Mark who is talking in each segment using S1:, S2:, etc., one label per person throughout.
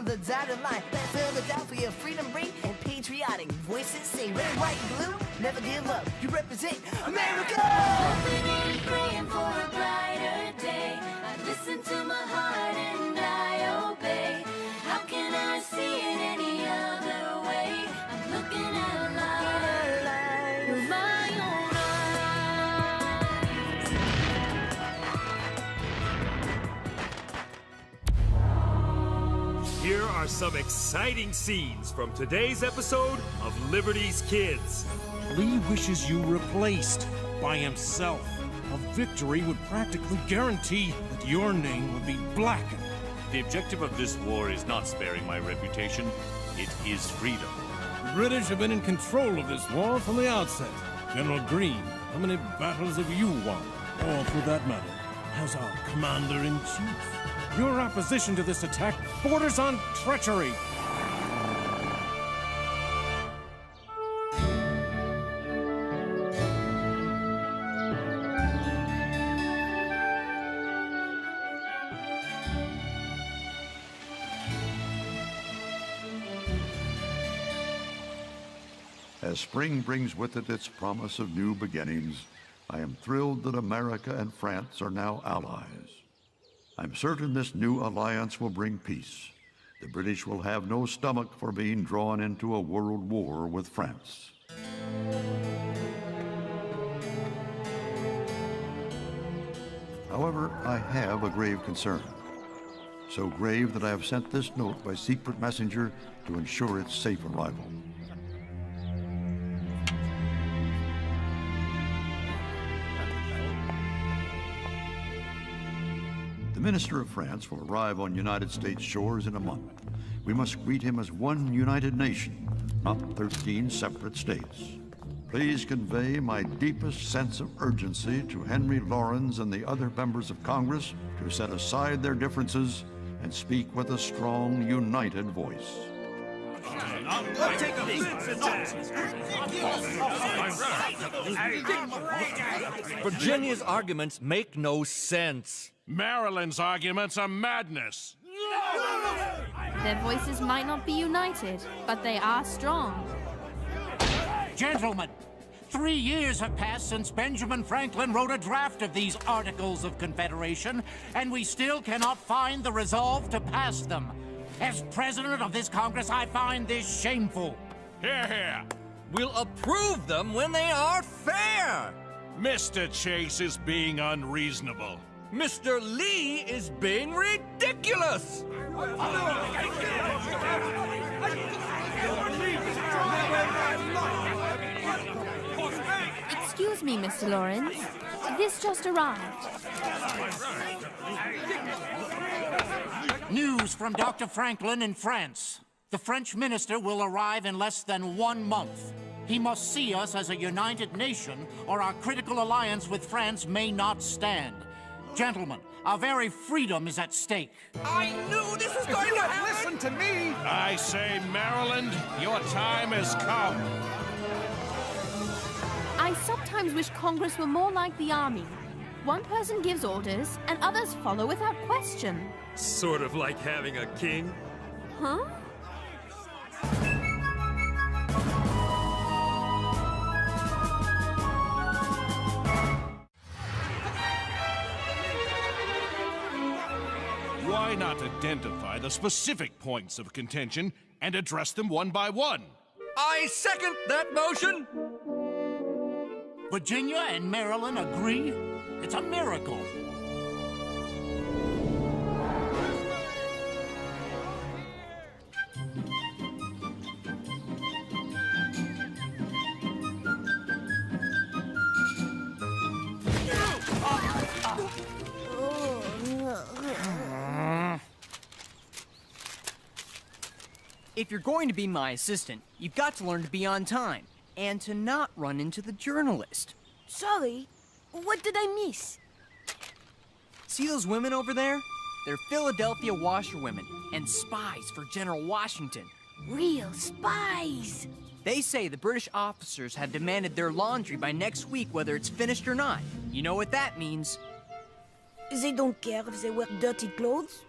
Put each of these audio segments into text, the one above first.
S1: on the dotted line. Let Philadelphia freedom ring and patriotic voices sing. Red, white, blue, never give up. You represent America!
S2: Hoping and praying for a brighter day. I listen to my heart and I obey. How can I see it any other way? I'm looking at life with my own eyes.
S3: Here are some exciting scenes from today's episode of Liberty's Kids.
S4: Lee wishes you replaced by himself. A victory would practically guarantee that your name would be blackened.
S5: The objective of this war is not sparing my reputation. It is freedom.
S4: The British have been in control of this war from the outset. General Greene, how many battles have you won? Or, for that matter, has our commander-in-chief? Your opposition to this attack borders on treachery.
S6: As spring brings with it its promise of new beginnings, I am thrilled that America and France are now allies. I'm certain this new alliance will bring peace. The British will have no stomach for being drawn into a world war with France. However, I have a grave concern. So grave that I have sent this note by secret messenger to ensure its safe arrival. The Minister of France will arrive on United States shores in a month. We must greet him as one united nation, not 13 separate states. Please convey my deepest sense of urgency to Henri Laurens and the other members of Congress to set aside their differences and speak with a strong, united voice.
S7: Virginia's arguments make no sense.
S4: Maryland's arguments are madness.
S8: Their voices might not be united, but they are strong.
S9: Gentlemen, 3 years have passed since Benjamin Franklin wrote a draft of these Articles of Confederation, and we still cannot find the resolve to pass them. As president of this Congress, I find this shameful.
S4: Hear, hear.
S7: We'll approve them when they are fair.
S4: Mr. Chase is being unreasonable.
S7: Mr. Lee is being ridiculous.
S8: Excuse me, Mr. Laurens. This just arrived.
S9: News from Dr. Franklin in France. The French minister will arrive in less than 1 month. He must see us as a united nation, or our critical alliance with France may not stand. Gentlemen, our very freedom is at stake.
S7: I knew this was going to happen!
S10: Listen to me!
S4: I say, Maryland, your time has come.
S8: I sometimes wish Congress were more like the Army. One person gives orders, and others follow without question.
S3: Sort of like having a king.
S8: Huh?
S4: Why not identify the specific points of contention and address them one by one?
S7: I second that motion.
S9: Virginia and Maryland agree? It's a miracle.
S10: If you're going to be my assistant, you've got to learn to be on time, and to not run into the journalist.
S1: Sorry, what did I miss?
S10: See those women over there? They're Philadelphia washerwomen and spies for General Washington.
S1: Real spies!
S10: They say the British officers have demanded their laundry by next week, whether it's finished or not. You know what that means.
S1: They don't care if they wear dirty clothes?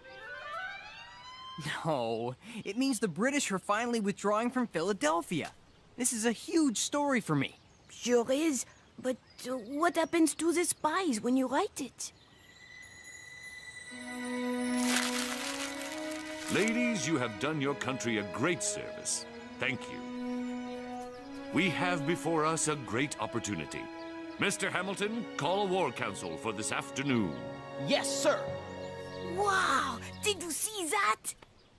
S10: No, it means the British are finally withdrawing from Philadelphia. This is a huge story for me.
S11: Sure is, but what happens to the spies when you write it?
S5: Ladies, you have done your country a great service. Thank you. We have before us a great opportunity. Mr. Hamilton, call a war council for this afternoon.
S10: Yes, sir.
S11: Wow! Did you see that?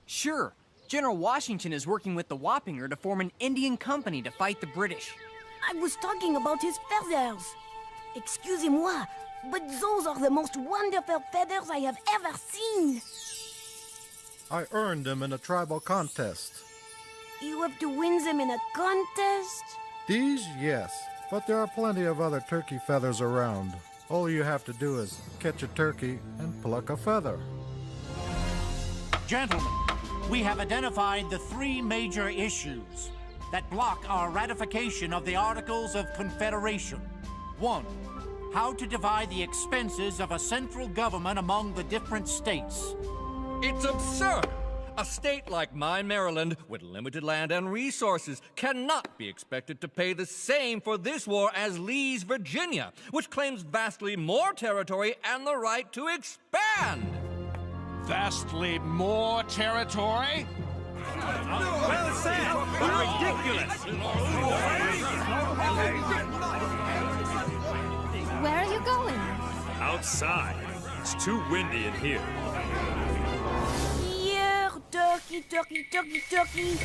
S10: Sure. General Washington is working with the Wappinger to form an Indian company to fight the British.
S11: I was talking about his feathers. Excusez-moi, but those are the most wonderful feathers I have ever seen.
S12: I earned them in a tribal contest.
S11: You have to win them in a contest?
S12: These, yes, but there are plenty of other turkey feathers around. All you have to do is catch a turkey and pluck a feather.
S9: Gentlemen, we have identified the 3 major issues that block our ratification of the Articles of Confederation. 1. How to divide the expenses of a central government among the different states.
S7: It's absurd! A state like mine, Maryland, with limited land and resources, cannot be expected to pay the same for this war as Lee's Virginia, which claims vastly more territory and the right to expand.
S13: Vastly more territory?
S3: Well said! Ridiculous!
S8: Where are you going?
S3: Outside. It's too windy in here.
S11: Here, turkey, turkey, turkey, turkey.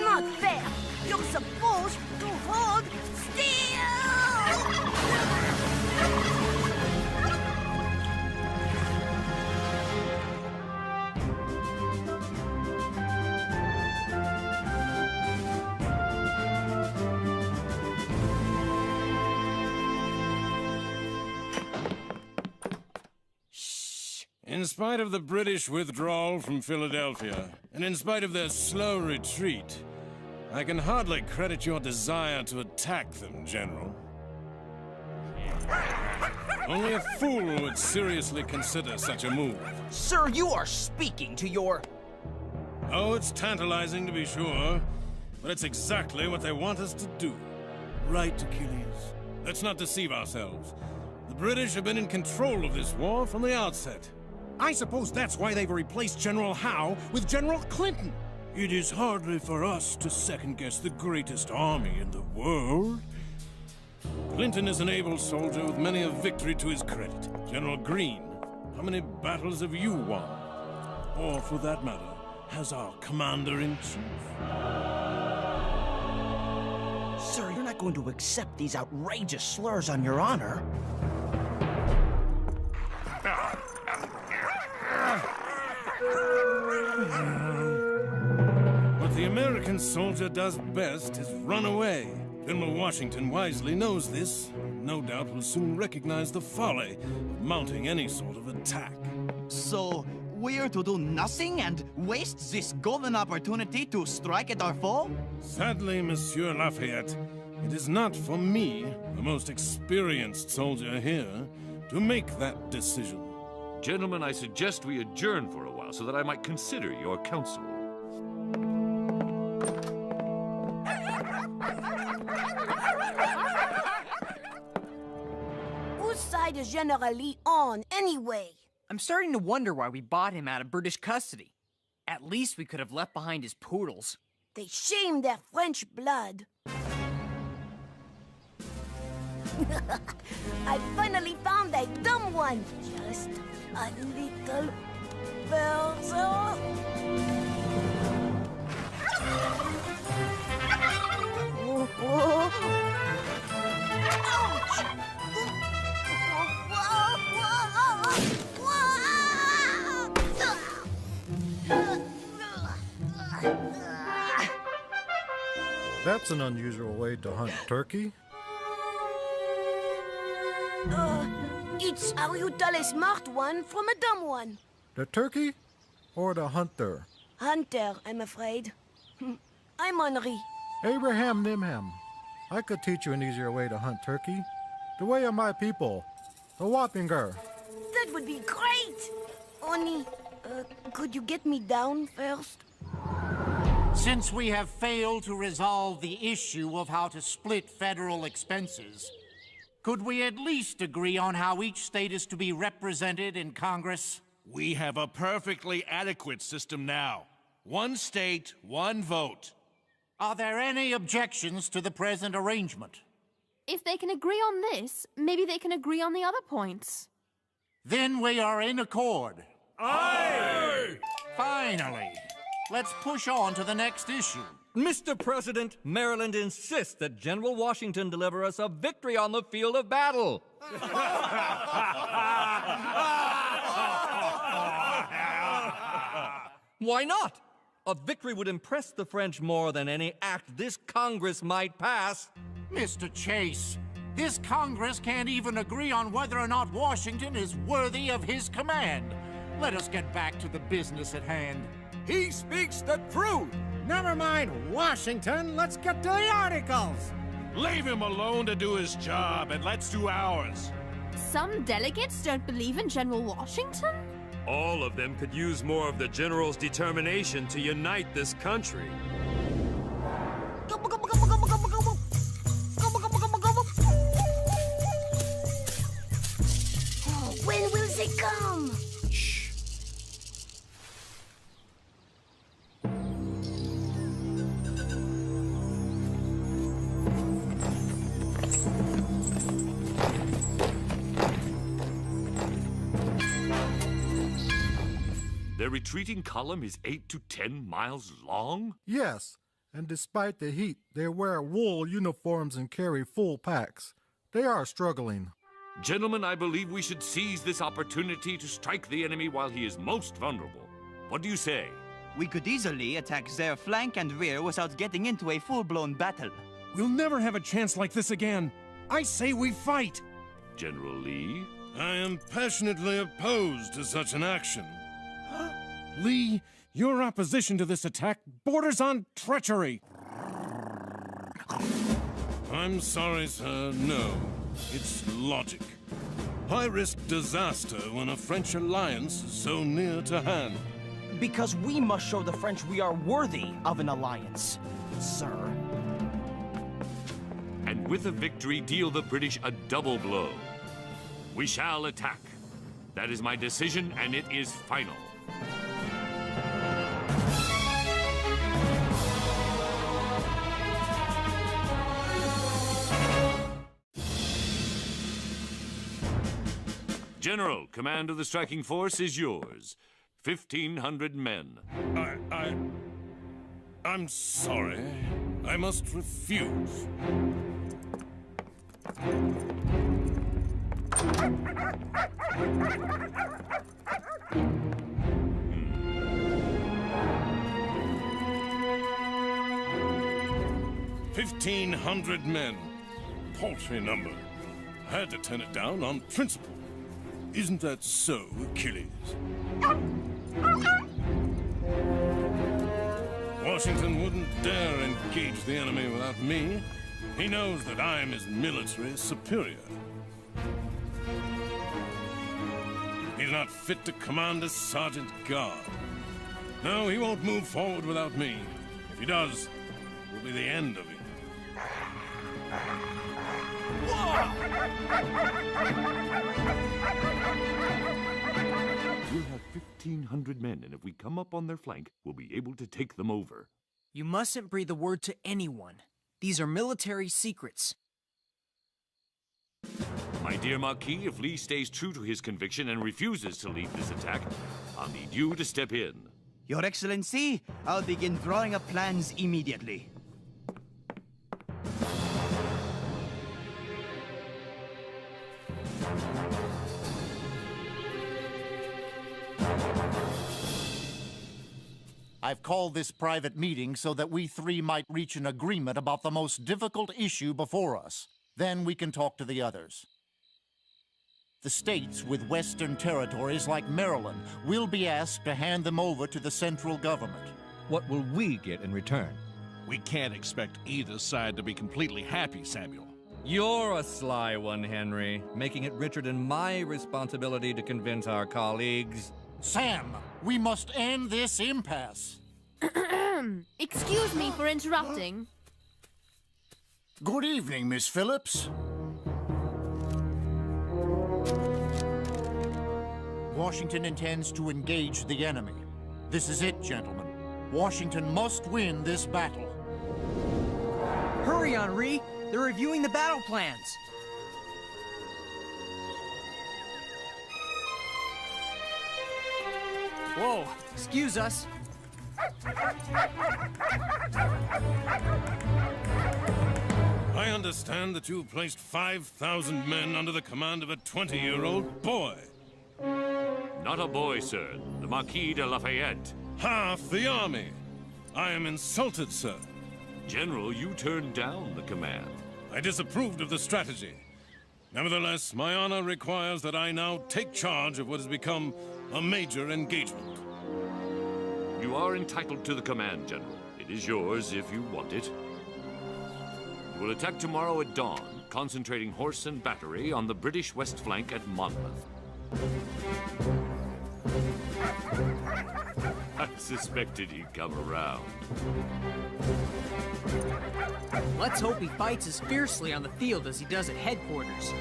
S11: Not fair! You're supposed to hold still!
S4: In spite of the British withdrawal from Philadelphia, and in spite of their slow retreat, I can hardly credit your desire to attack them, General. Only a fool would seriously consider such a move.
S10: Sir, you are speaking to your...
S4: Oh, it's tantalizing to be sure, but it's exactly what they want us to do. Right, Achilles? Let's not deceive ourselves. The British have been in control of this war from the outset.
S13: I suppose that's why they've replaced General Howe with General Clinton.
S4: It is hardly for us to second-guess the greatest army in the world. Clinton is an able soldier with many a victory to his credit. General Greene, how many battles have you won? Or, for that matter, has our commander-in-chief?
S10: Sir, you're not going to accept these outrageous slurs on your honor.
S4: What the American soldier does best is run away. General Washington wisely knows this, and no doubt will soon recognize the folly of mounting any sort of attack.
S14: So, we're to do nothing and waste this golden opportunity to strike at our foe?
S4: Sadly, Monsieur Lafayette, it is not for me, the most experienced soldier here, to make that decision.
S5: Gentlemen, I suggest we adjourn for a while so that I might consider your counsel.
S11: Whose side is General Lee on, anyway?
S10: I'm starting to wonder why we bought him out of British custody. At least we could have left behind his poodles.
S11: They shame their French blood. I finally found a dumb one. Just a little further. Oh, oh. Ouch!
S12: That's an unusual way to hunt turkey.
S11: It's how you tell a smart one from a dumb one.
S12: The turkey or the hunter?
S11: Hunter, I'm afraid. I'm Henri.
S12: Abraham Nimham. I could teach you an easier way to hunt turkey. The way of my people, the Wappinger.
S11: That would be great! Only, could you get me down first?
S9: Since we have failed to resolve the issue of how to split federal expenses, could we at least agree on how each state is to be represented in Congress?
S13: We have a perfectly adequate system now. One state, one vote.
S9: Are there any objections to the present arrangement?
S8: If they can agree on this, maybe they can agree on the other points.
S9: Then we are in accord.
S3: Aye!
S9: Finally, let's push on to the next issue.
S7: Mr. President, Maryland insists that General Washington deliver us a victory on the field of battle. Why not? A victory would impress the French more than any act this Congress might pass.
S9: Mr. Chase, this Congress can't even agree on whether or not Washington is worthy of his command. Let us get back to the business at hand.
S13: He speaks the truth!
S15: Never mind Washington, let's get to the articles!
S13: Leave him alone to do his job, and let's do ours.
S8: Some delegates don't believe in General Washington?
S3: All of them could use more of the general's determination to unite this country.
S11: When will they come?
S6: Shh.
S5: Their retreating column is 8 to 10 miles long?
S12: Yes, and despite the heat, they wear wool uniforms and carry full packs. They are struggling.
S5: Gentlemen, I believe we should seize this opportunity to strike the enemy while he is most vulnerable. What do you say?
S14: We could easily attack their flank and rear without getting into a full-blown battle.
S13: We'll never have a chance like this again. I say we fight!
S5: General Lee?
S4: I am passionately opposed to such an action. Lee, your opposition to this attack borders on treachery. I'm sorry, sir, no. It's logic. I risk disaster when a French alliance is so near to hand.
S10: Because we must show the French we are worthy of an alliance, sir.
S5: And with a victory, deal the British a double blow. We shall attack. That is my decision, and it is final. General, command of the striking force is yours. 1,500 men.
S4: I'm sorry. I must refuse. $1,500 men. Paltry number. I had to turn it down on principle. Isn't that so, Achilles? Washington wouldn't dare engage the enemy without me. He knows that I am his military superior. He's not fit to command a sergeant guard. No, he won't move forward without me. If he does, it will be the end of him.
S5: We'll have 1,500 men, and if we come up on their flank, we'll be able to take them over.
S10: You mustn't breathe a word to anyone. These are military secrets.
S5: My dear Marquis, if Lee stays true to his conviction and refuses to lead this attack, I'll need you to step in.
S14: Your Excellency, I'll begin drawing up plans immediately.
S9: I've called this private meeting so that we three might reach an agreement about the most difficult issue before us. Then we can talk to the others. The states with western territories like Maryland will be asked to hand them over to the central government.
S7: What will we get in return?
S13: We can't expect either side to be completely happy, Samuel.
S7: You're a sly one, Henry, making it Richard and my responsibility to convince our colleagues.
S9: Sam, we must end this impasse.
S8: Excuse me for interrupting.
S9: Good evening, Miss Phillips. Washington intends to engage the enemy. This is it, gentlemen. Washington must win this battle.
S10: Hurry, Henri! They're reviewing the battle plans. Whoa, excuse us.
S4: I understand that you've placed 5,000 men under the command of a 20-year-old boy.
S5: Not a boy, sir. The Marquis de Lafayette.
S4: Half the army. I am insulted, sir.
S5: General, you turned down the command.
S4: I disapproved of the strategy. Nevertheless, my honor requires that I now take charge of what has become a major engagement.
S5: You are entitled to the command, General. It is yours if you want it. You will attack tomorrow at dawn, concentrating horse and battery on the British west flank at Monmouth. I suspected he'd come around.
S10: Let's hope he fights as fiercely on the field as he does at headquarters.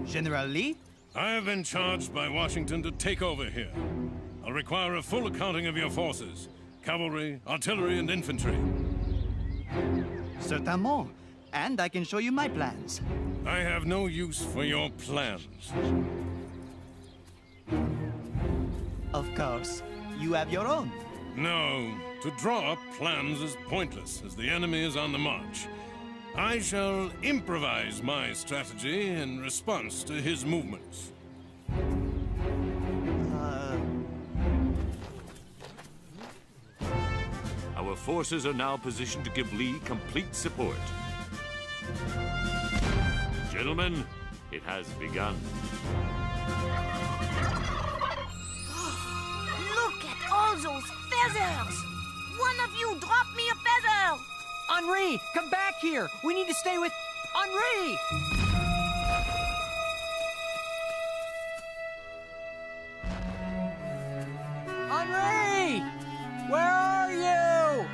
S14: General Lee?
S4: I have been charged by Washington to take over here. I'll require a full accounting of your forces. Cavalry, artillery, and infantry.
S14: Certainement. And I can show you my plans.
S4: I have no use for your plans.
S14: Of course. You have your own.
S4: No. To draw up plans is pointless, as the enemy is on the march. I shall improvise my strategy in response to his movements.
S5: Our forces are now positioned to give Lee complete support. Gentlemen, it has begun.
S11: Look at all those feathers! One of you drop me a feather!
S10: Henri, come back here! We need to stay with... Henri! Henri! Where are you?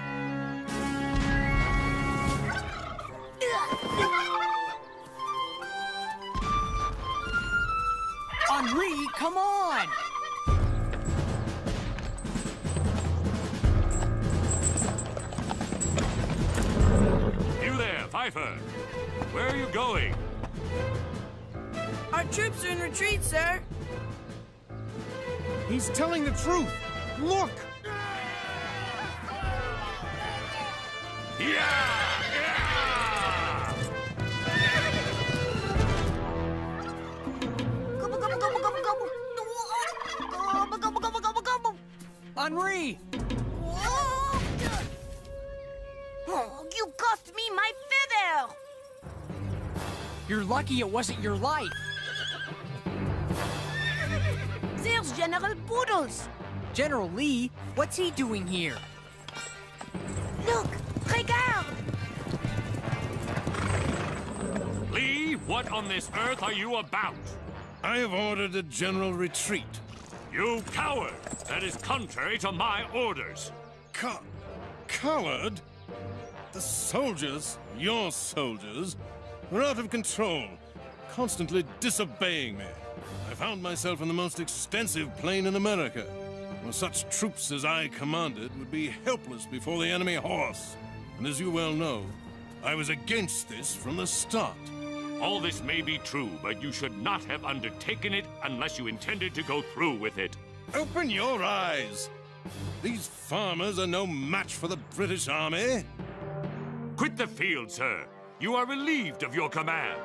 S10: Henri, come on!
S5: You there, Pfeiffer! Where are you going?
S1: Our troops are in retreat, sir.
S15: He's telling the truth. Look!
S10: Henri!
S11: Oh, you cost me my feather!
S10: You're lucky it wasn't your life.
S11: There's General Poodles!
S10: General Lee, what's he doing here?
S11: Look! Regarde!
S5: Lee, what on this earth are you about?
S4: I have ordered a general retreat.
S5: You coward! That is contrary to my orders.
S4: Coward? The soldiers, your soldiers, were out of control, constantly disobeying me. I found myself in the most extensive plain in America, where such troops as I commanded would be helpless before the enemy horse. And as you well know, I was against this from the start.
S5: All this may be true, but you should not have undertaken it unless you intended to go through with it.
S4: Open your eyes! These farmers are no match for the British Army.
S5: Quit the field, sir. You are relieved of your command.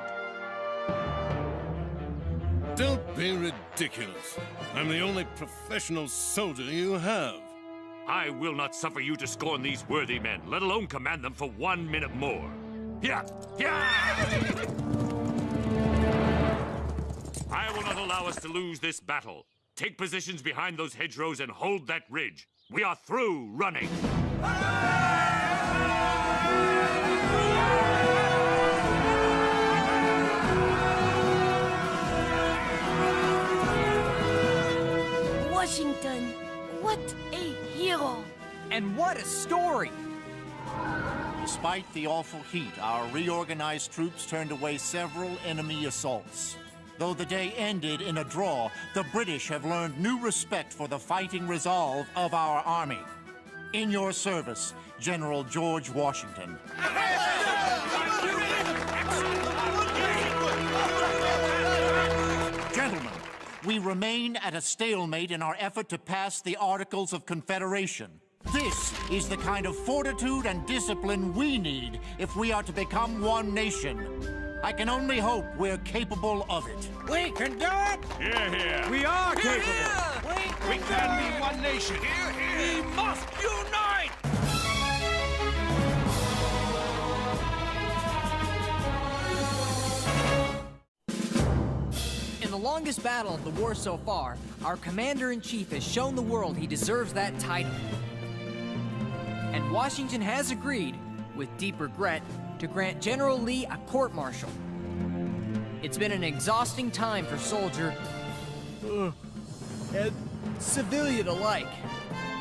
S4: Don't be ridiculous. I'm the only professional soldier you have.
S5: I will not suffer you to scorn these worthy men, let alone command them for 1 minute more. Yeah! Yeah! I will not allow us to lose this battle. Take positions behind those hedgerows and hold that ridge. We are through running.
S11: Washington, what a hero!
S10: And what a story!
S9: Despite the awful heat, our reorganized troops turned away several enemy assaults. Though the day ended in a draw, the British have learned new respect for the fighting resolve of our army. In your service, General George Washington. Gentlemen, we remain at a stalemate in our effort to pass the Articles of Confederation. This is the kind of fortitude and discipline we need if we are to become one nation. I can only hope we're capable of it.
S15: We can do it!
S13: Here, here.
S15: We are
S13: Here,
S15: capable!
S13: here. We can be one nation.
S7: Here, here. We must unite!
S10: In the longest battle of the war so far, our commander-in-chief has shown the world he deserves that title. And Washington has agreed, with deep regret, to grant General Lee a court-martial. It's been an exhausting time for soldier and civilian alike.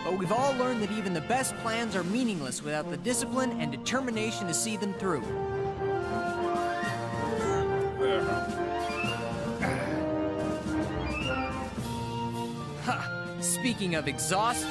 S10: But we've all learned that even the best plans are meaningless without the discipline and determination to see them through. Ha! Speaking of exhausted,